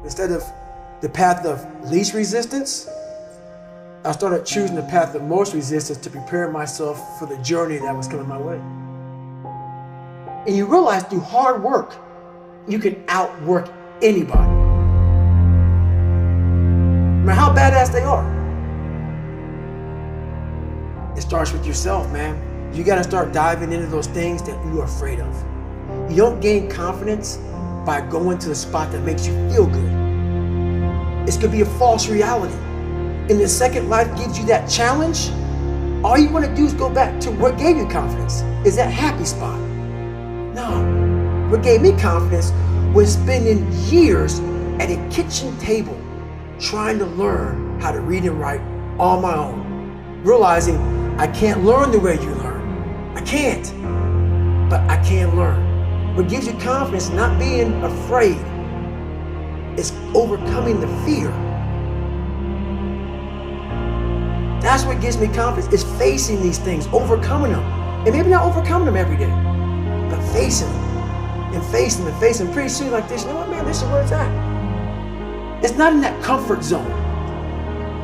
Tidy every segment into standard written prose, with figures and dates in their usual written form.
Instead of the path of least resistance, I started choosing the path of most resistance to prepare myself for the journey that was coming my way. And you realize through hard work, you can outwork anybody. No matter how badass they are. It starts with yourself, man. You gotta start diving into those things that you're afraid of. You don't gain confidence by going to the spot that makes you feel good. It's gonna be a false reality. And the second life gives you that challenge, all you wanna do is go back to what gave you confidence, is that happy spot. No, what gave me confidence was spending years at a kitchen table trying to learn how to read and write on my own, realizing I can't learn the way you learn. I can't, but I can learn. What gives you confidence, not being afraid, is overcoming the fear. That's what gives me confidence, is facing these things, overcoming them. And maybe not overcoming them every day, but facing them and facing them and facing them. Pretty soon like this, you know what, man, this is where it's at. It's not in that comfort zone.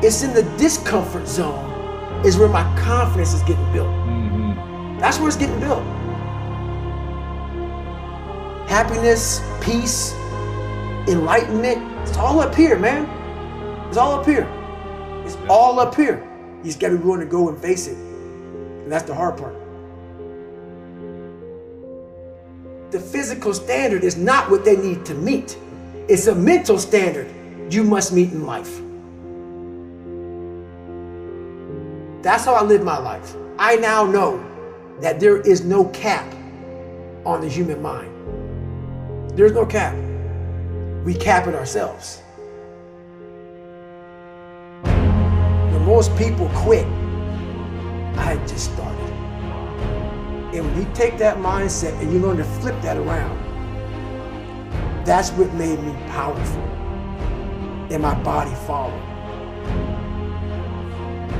It's in the discomfort zone is where my confidence is getting built. That's where it's getting built. Happiness, peace, enlightenment, it's all up here, man. It's all up here. It's all up here. You just gotta be willing to go and face it. And that's the hard part. The physical standard is not what they need to meet. It's a mental standard you must meet in life. That's how I live my life. I now know that there is no cap on the human mind. There's no cap. We cap it ourselves. When most people quit, I had just started. And when you take that mindset and you learn to flip that around, that's what made me powerful. And my body followed.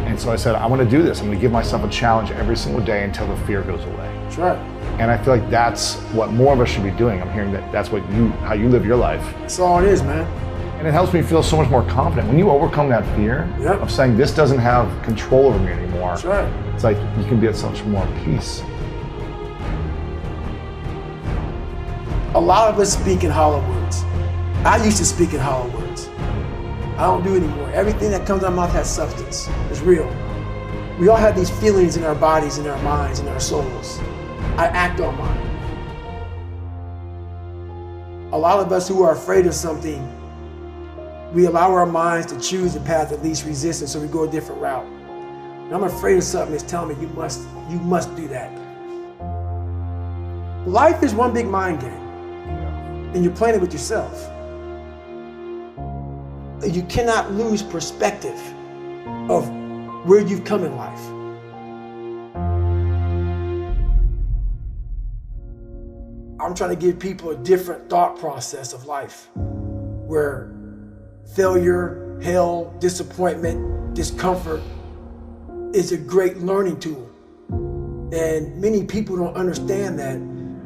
And so I said, I want to do this. I'm going to give myself a challenge every single day until the fear goes away. That's right. And I feel like that's what more of us should be doing. I'm hearing that that's what how you live your life. That's all it is, man. And it helps me feel so much more confident. When you overcome that fear of saying this doesn't have control over me anymore, that's right. It's like you can be at so much more peace. A lot of us speak in hollow words. I used to speak in hollow words. I don't do it anymore. Everything that comes out of my mouth has substance. It's real. We all have these feelings in our bodies, in our minds, in our souls. I act on mine. A lot of us who are afraid of something, we allow our minds to choose the path of least resistance, so we go a different route. And I'm afraid of something that's telling me you must do that. Life is one big mind game, and you're playing it with yourself. You cannot lose perspective of where you've come in life. I'm trying to give people a different thought process of life, where failure, hell, disappointment, discomfort is a great learning tool. And many people don't understand that,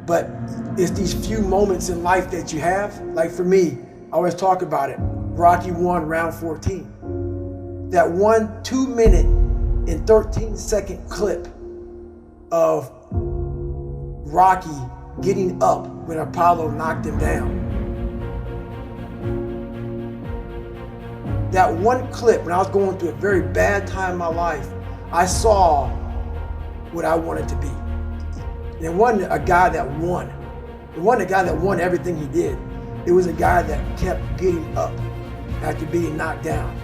but it's these few moments in life that you have. Like for me, I always talk about it. Rocky 1, round 14. That 1 2-minute and 13-second clip of Rocky getting up when Apollo knocked him down. That one clip, when I was going through a very bad time in my life, I saw what I wanted to be. And it wasn't a guy that won. It wasn't a guy that won everything he did. It was a guy that kept getting up after being knocked down.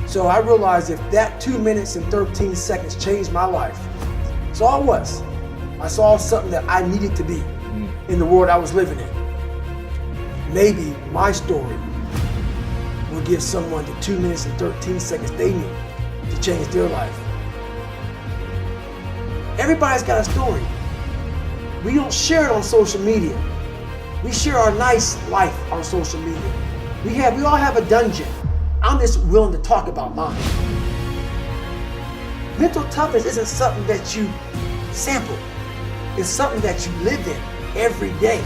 So I realized if that 2 minutes and 13 seconds changed my life, that's all it was. I saw something that I needed to be in the world I was living in. Maybe my story will give someone the 2 minutes and 13 seconds they need to change their life. Everybody's got a story. We don't share it on social media. We share our nice life on social media. We all have a dungeon. I'm just willing to talk about mine. Mental toughness isn't something that you sample. It's something that you live in every day.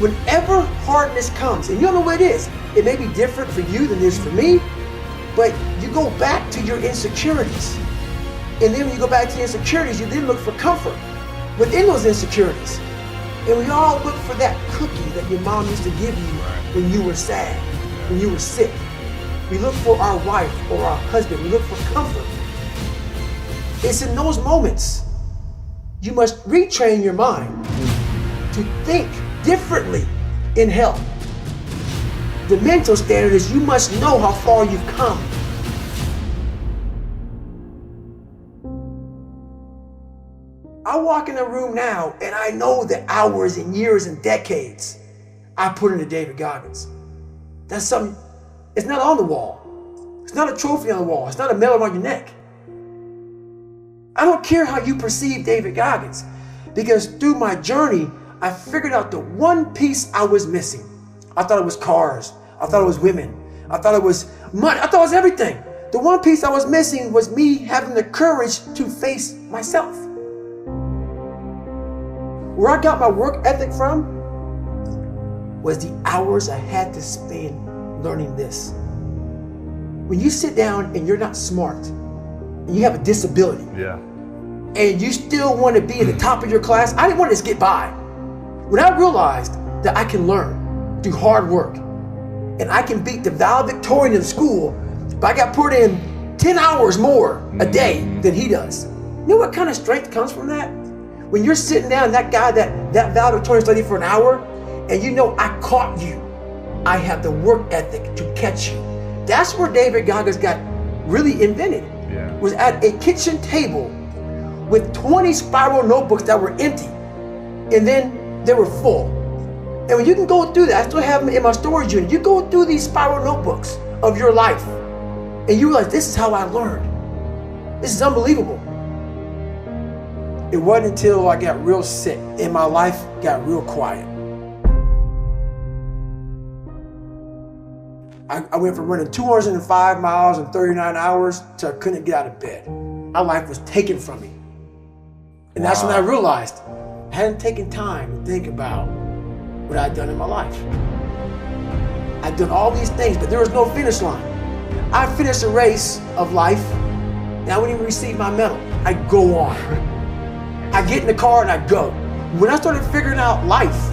Whenever hardness comes, and you don't know what it is, it may be different for you than it is for me, but you go back to your insecurities. And then when you go back to your insecurities, you then look for comfort within those insecurities. And we all look for that cookie that your mom used to give you when you were sad, when you were sick. We look for our wife or our husband. We look for comfort. It's in those moments you must retrain your mind to think differently in hell. The mental standard is you must know how far you've come. I walk in a room now and I know the hours and years and decades I put into David Goggins. That's something, it's not on the wall. It's not a trophy on the wall. It's not a medal around your neck. I don't care how you perceive David Goggins, because through my journey, I figured out the one piece I was missing. I thought it was cars. I thought it was women. I thought it was money. I thought it was everything. The one piece I was missing was me having the courage to face myself. Where I got my work ethic from was the hours I had to spend learning this. When you sit down and you're not smart, and you have a disability, and you still want to be at the top of your class, I didn't want to just get by. When I realized that I can learn through hard work, and I can beat the valedictorian in school, but I got put in 10 hours more a day than he does. You know what kind of strength comes from that? When you're sitting down, that guy that valedictorian studied for an hour, and you know I caught you. I have the work ethic to catch you. That's where David Goggins got really invented. Was at a kitchen table with 20 spiral notebooks that were empty, and then they were full. And when you can go through that, I still have them in my storage unit. You go through these spiral notebooks of your life, and you realize this is how I learned. This is unbelievable. It wasn't until I got real sick and my life got real quiet. I went from running 205 miles in 39 hours to I couldn't get out of bed. My life was taken from me. And that's when I realized I hadn't taken time to think about what I'd done in my life. I'd done all these things, but there was no finish line. I finished a race of life, and I wouldn't even receive my medal. I go on. I get in the car and I go. When I started figuring out life,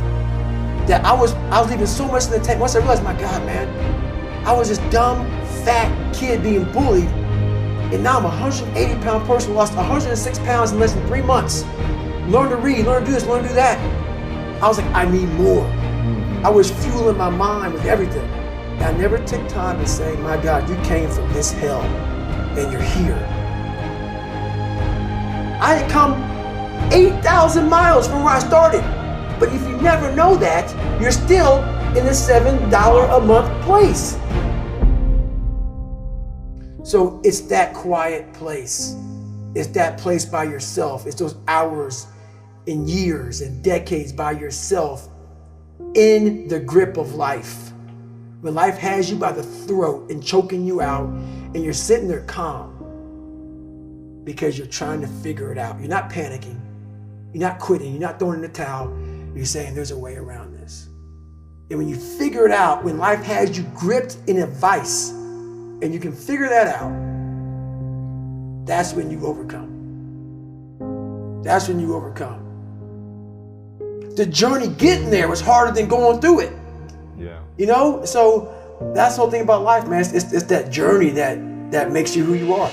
that I was leaving so much in the tank. Once I realized, my God, man, I was this dumb, fat kid being bullied, and now I'm a 180-pound person who lost 106 pounds in less than 3 months. Learn to read, learn to do this, learn to do that. I was like, I need more. I was fueling my mind with everything. And I never took time to say, my God, you came from this hell, and you're here. I had come 8,000 miles from where I started. But if you never know that, you're still in the $7 a month place. So it's that quiet place. It's that place by yourself. It's those hours and years and decades by yourself in the grip of life. When life has you by the throat and choking you out, and you're sitting there calm because you're trying to figure it out. You're not panicking. You're not quitting. You're not throwing in the towel. You're saying there's a way around this. And when you figure it out, when life has you gripped in a vice, and you can figure that out, that's when you overcome. That's when you overcome. The journey getting there was harder than going through it. Yeah. You know? So that's the whole thing about life, man. It's that journey that makes you who you are.